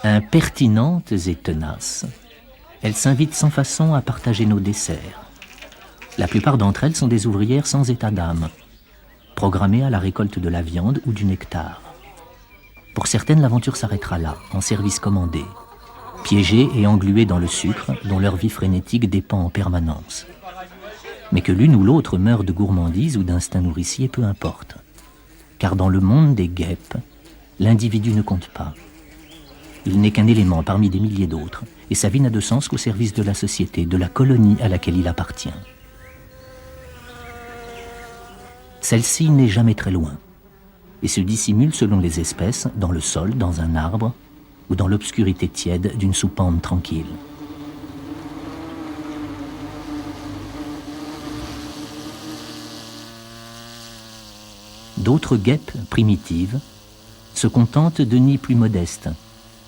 Impertinentes et tenaces, elles s'invitent sans façon à partager nos desserts. La plupart d'entre elles sont des ouvrières sans état d'âme, programmées à la récolte de la viande ou du nectar. Pour certaines, l'aventure s'arrêtera là, en service commandé, piégées et engluées dans le sucre dont leur vie frénétique dépend en permanence. Mais que l'une ou l'autre meure de gourmandise ou d'instinct nourricier, peu importe. Car dans le monde des guêpes, l'individu ne compte pas. Il n'est qu'un élément parmi des milliers d'autres, et sa vie n'a de sens qu'au service de la société, de la colonie à laquelle il appartient. Celle-ci n'est jamais très loin, et se dissimule selon les espèces, dans le sol, dans un arbre, ou dans l'obscurité tiède d'une soupente tranquille. D'autres guêpes primitives se contentent de nids plus modestes,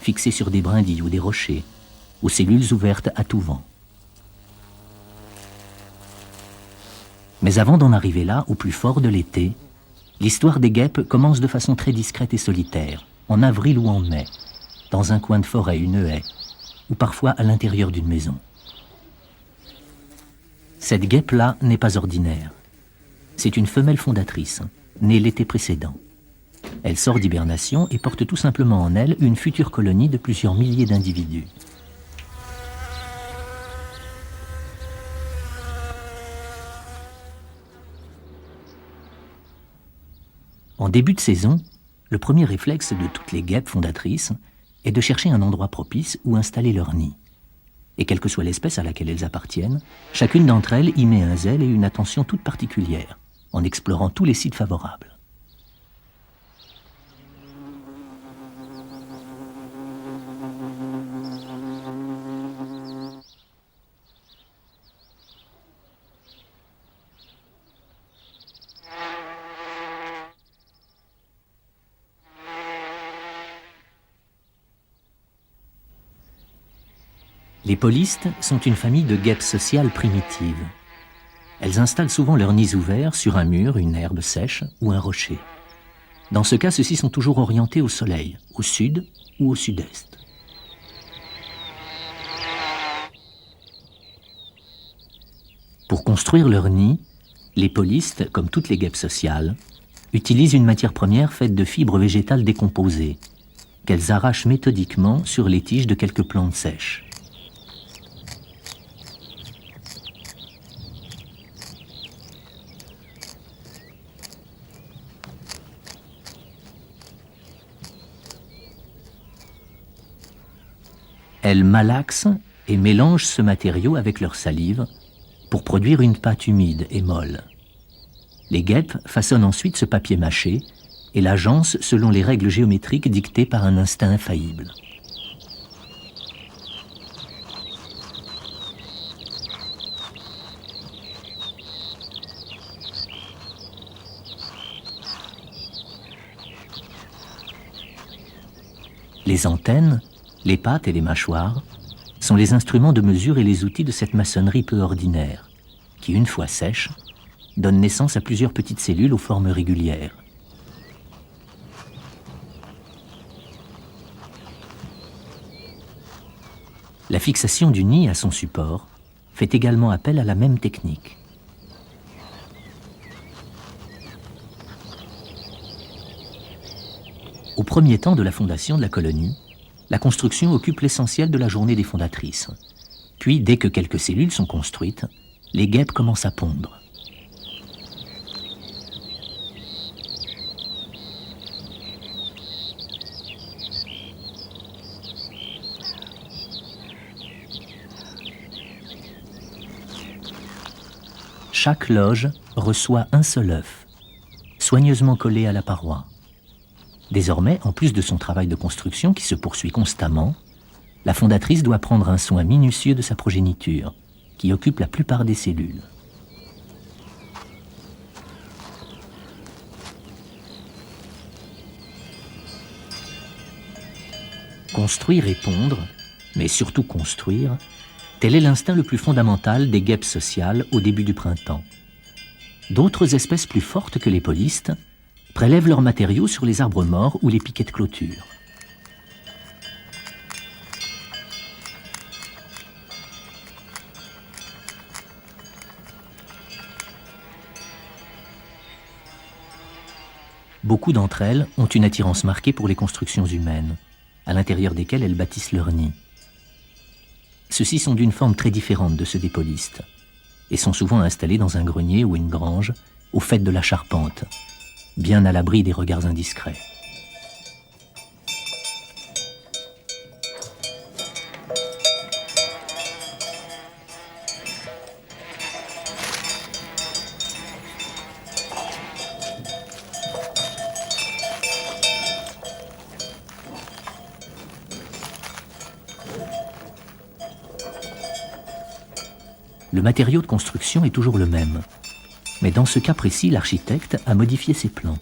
fixés sur des brindilles ou des rochers, aux cellules ouvertes à tout vent. Mais avant d'en arriver là, au plus fort de l'été, l'histoire des guêpes commence de façon très discrète et solitaire, en avril ou en mai, dans un coin de forêt, une haie, ou parfois à l'intérieur d'une maison. Cette guêpe-là n'est pas ordinaire. C'est une femelle fondatrice, née l'été précédent. Elle sort d'hibernation et porte tout simplement en elle une future colonie de plusieurs milliers d'individus. En début de saison, le premier réflexe de toutes les guêpes fondatrices est de chercher un endroit propice où installer leur nid. Et quelle que soit l'espèce à laquelle elles appartiennent, chacune d'entre elles y met un zèle et une attention toute particulière, en explorant tous les sites favorables. Les polistes sont une famille de guêpes sociales primitives. Elles installent souvent leurs nids ouverts sur un mur, une herbe sèche ou un rocher. Dans ce cas, ceux-ci sont toujours orientés au soleil, au sud ou au sud-est. Pour construire leur nid, les polistes, comme toutes les guêpes sociales, utilisent une matière première faite de fibres végétales décomposées, qu'elles arrachent méthodiquement sur les tiges de quelques plantes sèches. Elles malaxent et mélangent ce matériau avec leur salive pour produire une pâte humide et molle. Les guêpes façonnent ensuite ce papier mâché et l'agencent selon les règles géométriques dictées par un instinct infaillible. Les antennes, les pattes et les mâchoires sont les instruments de mesure et les outils de cette maçonnerie peu ordinaire, qui, une fois sèche, donne naissance à plusieurs petites cellules aux formes régulières. La fixation du nid à son support fait également appel à la même technique. Au premier temps de la fondation de la colonie, la construction occupe l'essentiel de la journée des fondatrices. Puis, dès que quelques cellules sont construites, les guêpes commencent à pondre. Chaque loge reçoit un seul œuf, soigneusement collé à la paroi. Désormais, en plus de son travail de construction qui se poursuit constamment, la fondatrice doit prendre un soin minutieux de sa progéniture, qui occupent la plupart des cellules. Construire et pondre, mais surtout construire, tel est l'instinct le plus fondamental des guêpes sociales au début du printemps. D'autres espèces plus fortes que les polistes prélèvent leurs matériaux sur les arbres morts ou les piquets de clôture. Beaucoup d'entre elles ont une attirance marquée pour les constructions humaines, à l'intérieur desquelles elles bâtissent leur nid. Ceux-ci sont d'une forme très différente de ceux des polistes et sont souvent installés dans un grenier ou une grange, au fait de la charpente, bien à l'abri des regards indiscrets. Le matériau de construction est toujours le même. Mais dans ce cas précis, l'architecte a modifié ses plans.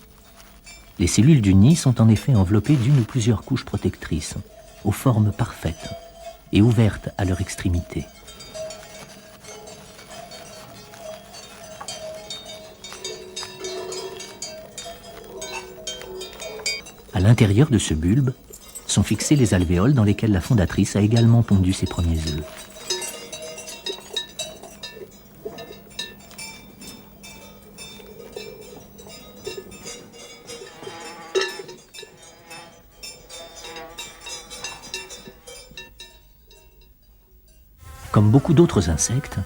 Les cellules du nid sont en effet enveloppées d'une ou plusieurs couches protectrices, aux formes parfaites et ouvertes à leur extrémité. À l'intérieur de ce bulbe sont fixés les alvéoles dans lesquels la fondatrice a également pondu ses premiers œufs. Comme beaucoup d'autres insectes,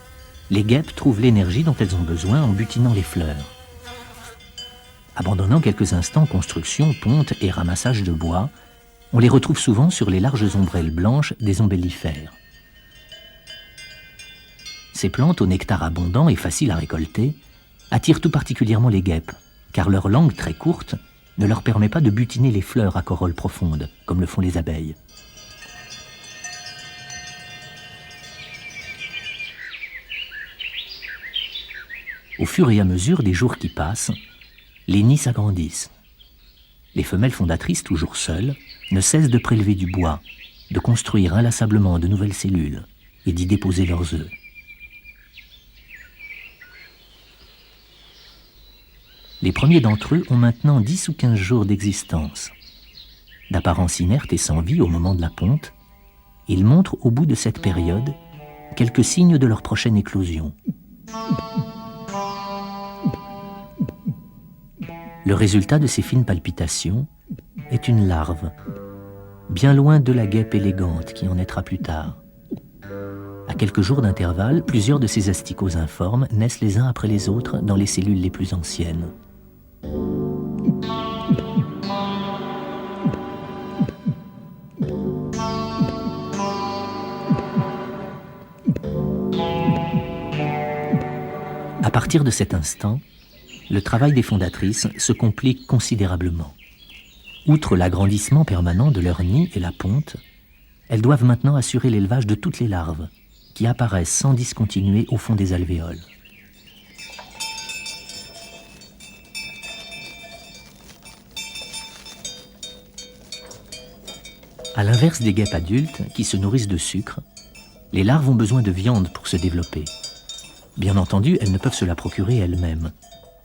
les guêpes trouvent l'énergie dont elles ont besoin en butinant les fleurs. Abandonnant quelques instants construction, ponte et ramassage de bois, on les retrouve souvent sur les larges ombrelles blanches des ombellifères. Ces plantes au nectar abondant et faciles à récolter attirent tout particulièrement les guêpes, car leur langue très courte ne leur permet pas de butiner les fleurs à corolle profonde, comme le font les abeilles. Au fur et à mesure des jours qui passent, les nids s'agrandissent. Les femelles fondatrices, toujours seules, ne cessent de prélever du bois, de construire inlassablement de nouvelles cellules et d'y déposer leurs œufs. Les premiers d'entre eux ont maintenant 10 ou 15 jours d'existence. D'apparence inerte et sans vie au moment de la ponte, ils montrent au bout de cette période quelques signes de leur prochaine éclosion. Le résultat de ces fines palpitations est une larve, bien loin de la guêpe élégante qui en naîtra plus tard. À quelques jours d'intervalle, plusieurs de ces asticots informes naissent les uns après les autres dans les cellules les plus anciennes. À partir de cet instant, le travail des fondatrices se complique considérablement. Outre l'agrandissement permanent de leur nid et la ponte, elles doivent maintenant assurer l'élevage de toutes les larves, qui apparaissent sans discontinuer au fond des alvéoles. À l'inverse des guêpes adultes, qui se nourrissent de sucre, les larves ont besoin de viande pour se développer. Bien entendu, elles ne peuvent se la procurer elles-mêmes.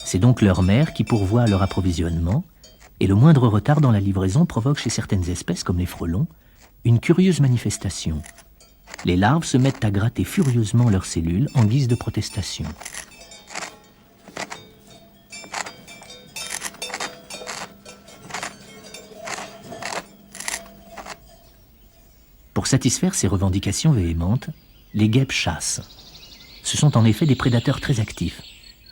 C'est donc leur mère qui pourvoit à leur approvisionnement, et le moindre retard dans la livraison provoque chez certaines espèces, comme les frelons, une curieuse manifestation. Les larves se mettent à gratter furieusement leurs cellules en guise de protestation. Pour satisfaire ces revendications véhémentes, les guêpes chassent. Ce sont en effet des prédateurs très actifs,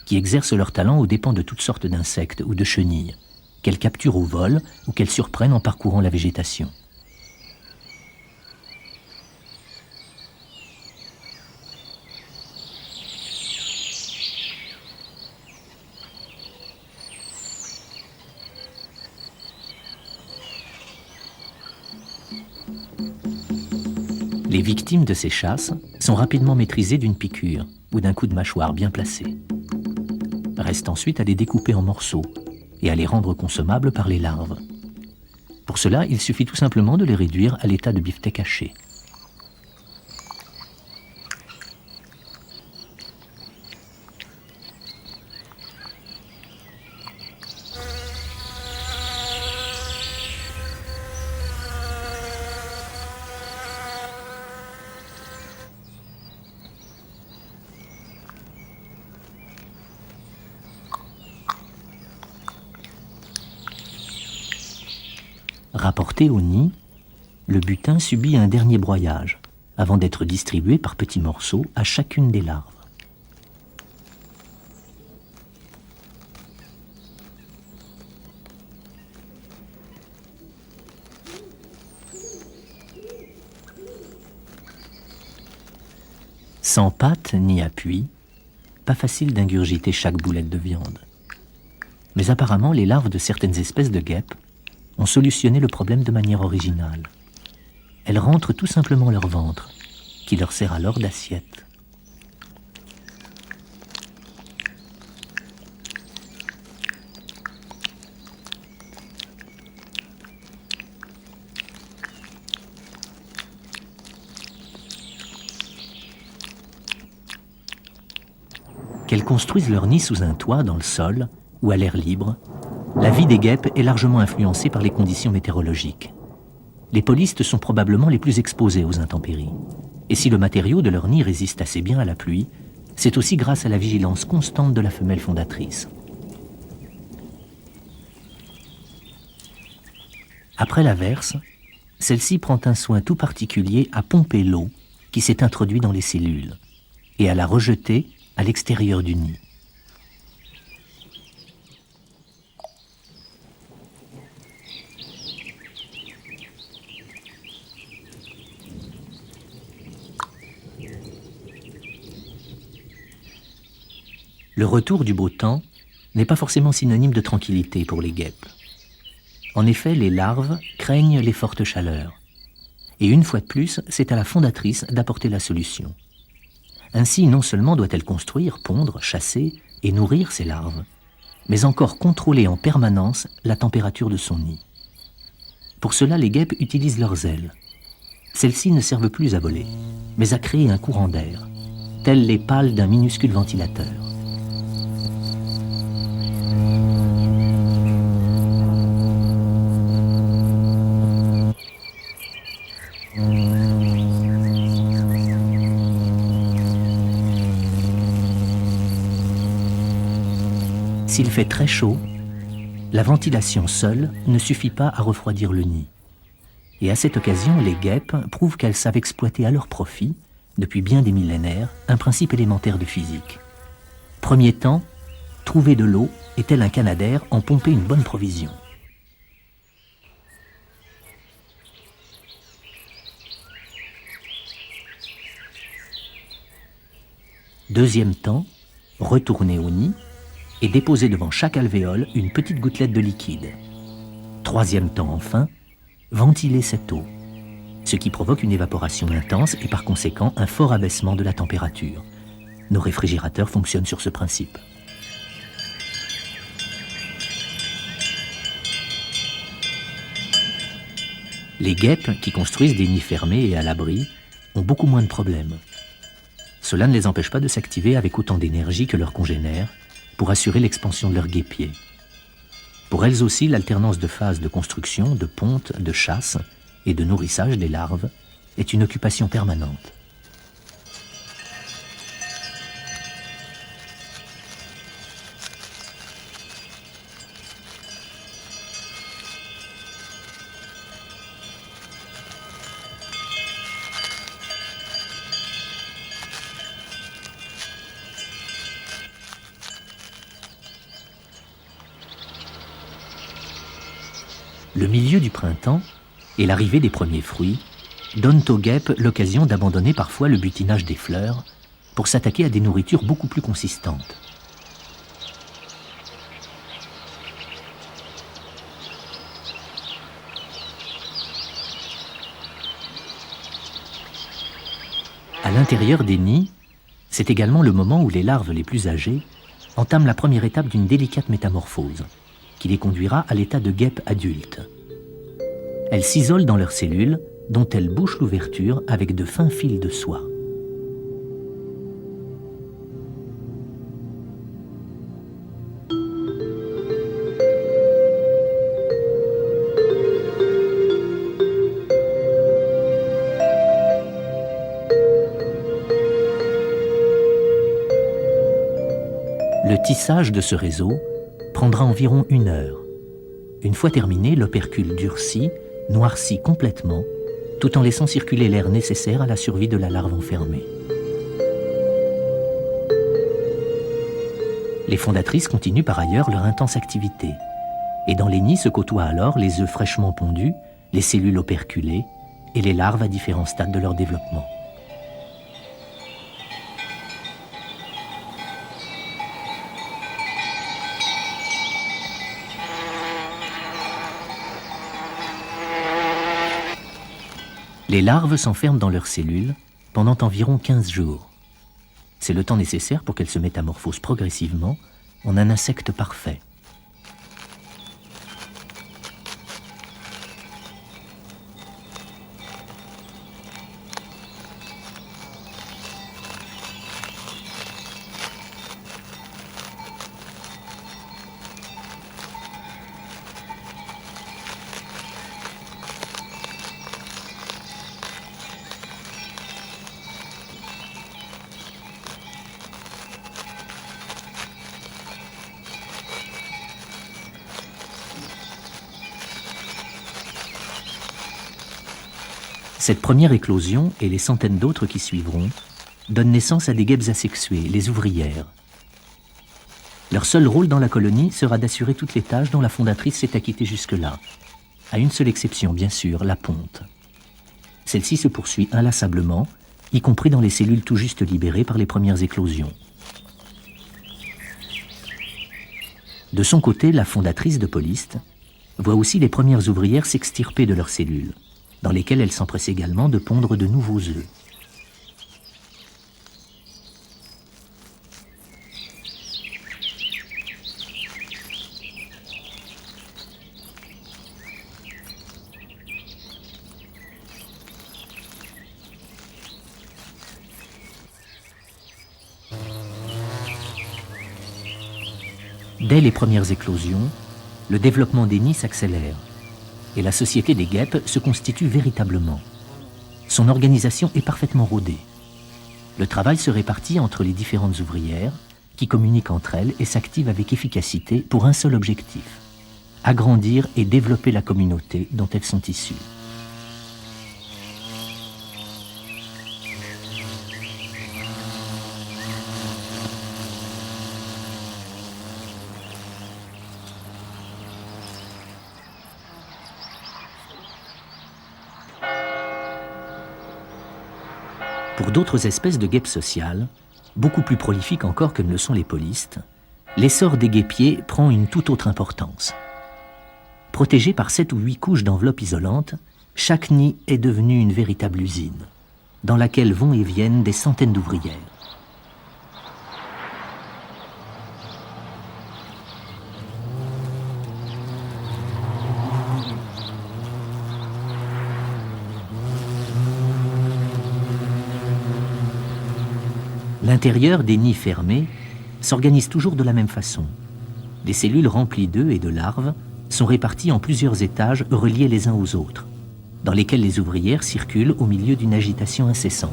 qui exercent leur talent aux dépens de toutes sortes d'insectes ou de chenilles, qu'elles capturent au vol ou qu'elles surprennent en parcourant la végétation. Les victimes de ces chasses sont rapidement maîtrisées d'une piqûre ou d'un coup de mâchoire bien placé. Reste ensuite à les découper en morceaux et à les rendre consommables par les larves. Pour cela, il suffit tout simplement de les réduire à l'état de beefsteak haché. Rapporté au nid, le butin subit un dernier broyage avant d'être distribué par petits morceaux à chacune des larves. Sans pâte ni appui, pas facile d'ingurgiter chaque boulette de viande. Mais apparemment, les larves de certaines espèces de guêpes ont solutionné le problème de manière originale. Elles rentrent tout simplement leur ventre, qui leur sert alors d'assiette. Qu'elles construisent leur nid sous un toit, dans le sol ou à l'air libre, la vie des guêpes est largement influencée par les conditions météorologiques. Les polistes sont probablement les plus exposés aux intempéries. Et si le matériau de leur nid résiste assez bien à la pluie, c'est aussi grâce à la vigilance constante de la femelle fondatrice. Après l'averse, celle-ci prend un soin tout particulier à pomper l'eau qui s'est introduite dans les cellules et à la rejeter à l'extérieur du nid. Le retour du beau temps n'est pas forcément synonyme de tranquillité pour les guêpes. En effet, les larves craignent les fortes chaleurs. Et une fois de plus, c'est à la fondatrice d'apporter la solution. Ainsi, non seulement doit-elle construire, pondre, chasser et nourrir ses larves, mais encore contrôler en permanence la température de son nid. Pour cela, les guêpes utilisent leurs ailes. Celles-ci ne servent plus à voler, mais à créer un courant d'air, telles les pales d'un minuscule ventilateur. S'il fait très chaud, la ventilation seule ne suffit pas à refroidir le nid. Et à cette occasion, les guêpes prouvent qu'elles savent exploiter à leur profit, depuis bien des millénaires, un principe élémentaire de physique. Premier temps, trouver de l'eau et tel un canadair en pomper une bonne provision. Deuxième temps, retourner au nid et déposer devant chaque alvéole une petite gouttelette de liquide. Troisième temps enfin, ventiler cette eau, ce qui provoque une évaporation intense et par conséquent un fort abaissement de la température. Nos réfrigérateurs fonctionnent sur ce principe. Les guêpes qui construisent des nids fermés et à l'abri ont beaucoup moins de problèmes. Cela ne les empêche pas de s'activer avec autant d'énergie que leurs congénères pour assurer l'expansion de leurs guêpiers. Pour elles aussi, l'alternance de phases de construction, de ponte, de chasse et de nourrissage des larves est une occupation permanente. Le milieu du printemps et l'arrivée des premiers fruits donnent aux guêpes l'occasion d'abandonner parfois le butinage des fleurs pour s'attaquer à des nourritures beaucoup plus consistantes. l'intérieur des nids, c'est également le moment où les larves les plus âgées entament la première étape d'une délicate métamorphose, qui les conduira à l'état de guêpe adulte. Elles s'isolent dans leurs cellules, dont elles bouchent l'ouverture avec de fins fils de soie. Le tissage de ce réseau prendra environ 1 heure. Une fois terminé, l'opercule durcit, noircit complètement, tout en laissant circuler l'air nécessaire à la survie de la larve enfermée. Les fondatrices continuent par ailleurs leur intense activité. Et dans les nids se côtoient alors les œufs fraîchement pondus, les cellules operculées et les larves à différents stades de leur développement. Les larves s'enferment dans leurs cellules pendant environ 15 jours. C'est le temps nécessaire pour qu'elles se métamorphosent progressivement en un insecte parfait. Cette première éclosion et les centaines d'autres qui suivront donnent naissance à des guêpes asexuées, les ouvrières. Leur seul rôle dans la colonie sera d'assurer toutes les tâches dont la fondatrice s'est acquittée jusque-là, à une seule exception bien sûr, la ponte. Celle-ci se poursuit inlassablement, y compris dans les cellules tout juste libérées par les premières éclosions. De son côté, la fondatrice de Polyste voit aussi les premières ouvrières s'extirper de leurs cellules, dans lesquelles elle s'empresse également de pondre de nouveaux œufs. Dès les premières éclosions, le développement des nids s'accélère et la société des guêpes se constitue véritablement. Son organisation est parfaitement rodée. Le travail se répartit entre les différentes ouvrières qui communiquent entre elles et s'activent avec efficacité pour un seul objectif: agrandir et développer la communauté dont elles sont issues. Pour d'autres espèces de guêpes sociales, beaucoup plus prolifiques encore que ne le sont les polystes, l'essor des guêpiers prend une toute autre importance. Protégé par 7 ou 8 couches d'enveloppes isolantes, chaque nid est devenu une véritable usine, dans laquelle vont et viennent des centaines d'ouvrières. L'intérieur des nids fermés s'organise toujours de la même façon. Les cellules remplies d'œufs et de larves sont réparties en plusieurs étages reliés les uns aux autres, dans lesquels les ouvrières circulent au milieu d'une agitation incessante.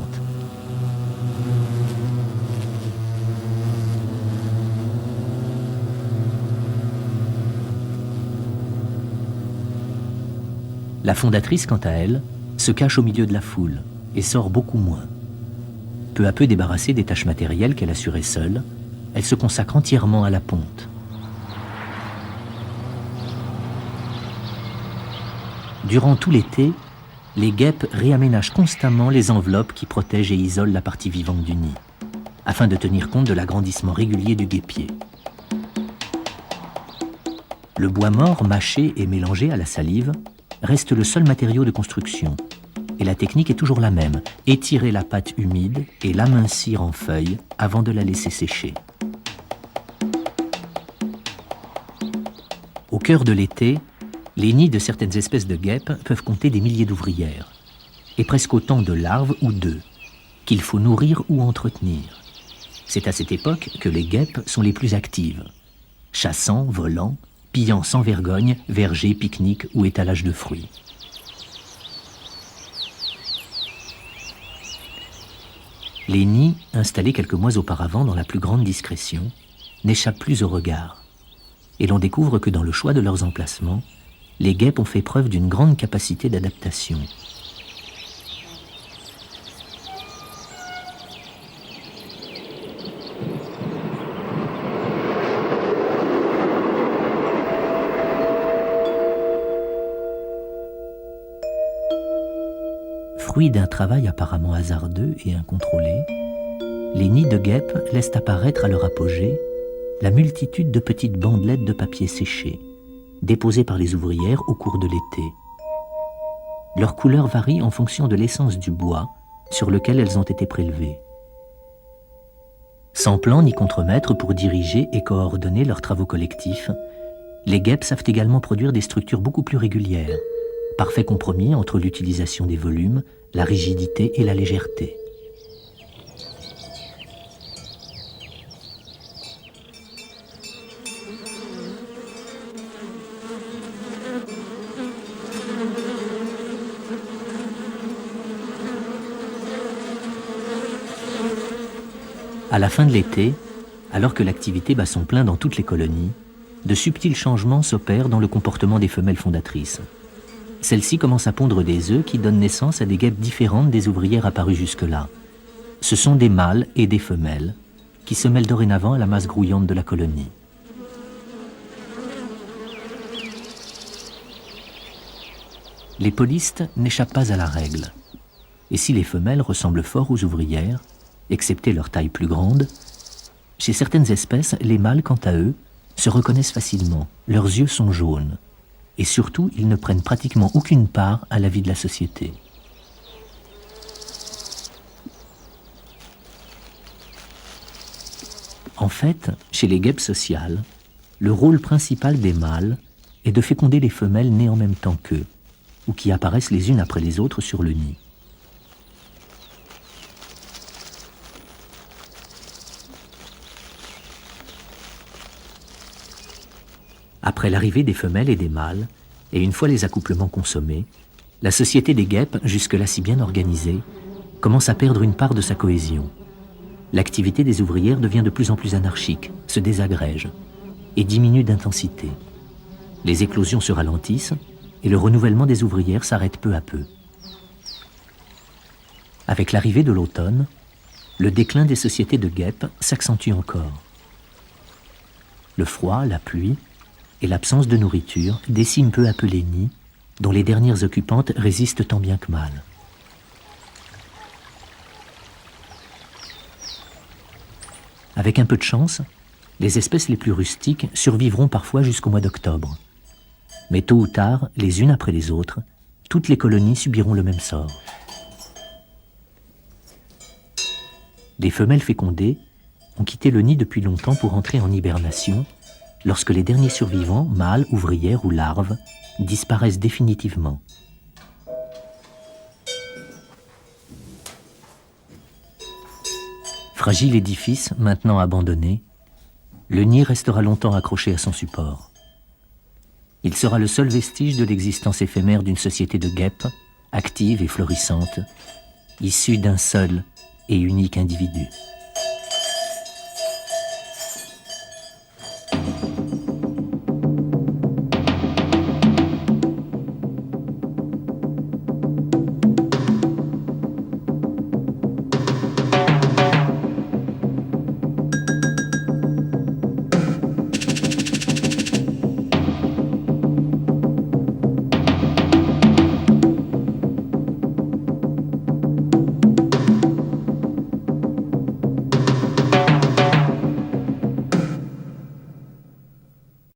La fondatrice, quant à elle, se cache au milieu de la foule et sort beaucoup moins. Peu à peu débarrassée des tâches matérielles qu'elle assurait seule, elle se consacre entièrement à la ponte. Durant tout l'été, les guêpes réaménagent constamment les enveloppes qui protègent et isolent la partie vivante du nid, afin de tenir compte de l'agrandissement régulier du guêpier. Le bois mort mâché et mélangé à la salive reste le seul matériau de construction, et la technique est toujours la même, étirer la pâte humide et l'amincir en feuilles avant de la laisser sécher. Au cœur de l'été, les nids de certaines espèces de guêpes peuvent compter des milliers d'ouvrières, et presque autant de larves ou d'œufs, qu'il faut nourrir ou entretenir. C'est à cette époque que les guêpes sont les plus actives, chassant, volant, pillant sans vergogne vergers, pique-niques ou étalages de fruits. Les nids, installés quelques mois auparavant dans la plus grande discrétion, n'échappent plus au regard. Et l'on découvre que dans le choix de leurs emplacements, les guêpes ont fait preuve d'une grande capacité d'adaptation. Fruit d'un travail apparemment hasardeux et incontrôlé, les nids de guêpes laissent apparaître à leur apogée la multitude de petites bandelettes de papier séché, déposées par les ouvrières au cours de l'été. Leur couleur varie en fonction de l'essence du bois sur lequel elles ont été prélevées. Sans plan ni contremaître pour diriger et coordonner leurs travaux collectifs, les guêpes savent également produire des structures beaucoup plus régulières, parfait compromis entre l'utilisation des volumes, la rigidité et la légèreté. À la fin de l'été, alors que l'activité bat son plein dans toutes les colonies, de subtils changements s'opèrent dans le comportement des femelles fondatrices. Celles-ci commencent à pondre des œufs qui donnent naissance à des guêpes différentes des ouvrières apparues jusque-là. Ce sont des mâles et des femelles qui se mêlent dorénavant à la masse grouillante de la colonie. Les polistes n'échappent pas à la règle. Et si les femelles ressemblent fort aux ouvrières, excepté leur taille plus grande, chez certaines espèces, les mâles, quant à eux, se reconnaissent facilement. Leurs yeux sont jaunes. Et surtout, ils ne prennent pratiquement aucune part à la vie de la société. En fait, chez les guêpes sociales, le rôle principal des mâles est de féconder les femelles nées en même temps qu'eux, ou qui apparaissent les unes après les autres sur le nid. Après l'arrivée des femelles et des mâles, et une fois les accouplements consommés, la société des guêpes, jusque-là si bien organisée, commence à perdre une part de sa cohésion. L'activité des ouvrières devient de plus en plus anarchique, se désagrège, et diminue d'intensité. Les éclosions se ralentissent, et le renouvellement des ouvrières s'arrête peu à peu. Avec l'arrivée de l'automne, le déclin des sociétés de guêpes s'accentue encore. Le froid, la pluie, et l'absence de nourriture déciment peu à peu les nids, dont les dernières occupantes résistent tant bien que mal. Avec un peu de chance, les espèces les plus rustiques survivront parfois jusqu'au mois d'octobre. Mais tôt ou tard, les unes après les autres, toutes les colonies subiront le même sort. Les femelles fécondées ont quitté le nid depuis longtemps pour entrer en hibernation, lorsque les derniers survivants, mâles, ouvrières ou larves, disparaissent définitivement. Fragile édifice, maintenant abandonné, le nid restera longtemps accroché à son support. Il sera le seul vestige de l'existence éphémère d'une société de guêpes, active et florissante, issue d'un seul et unique individu.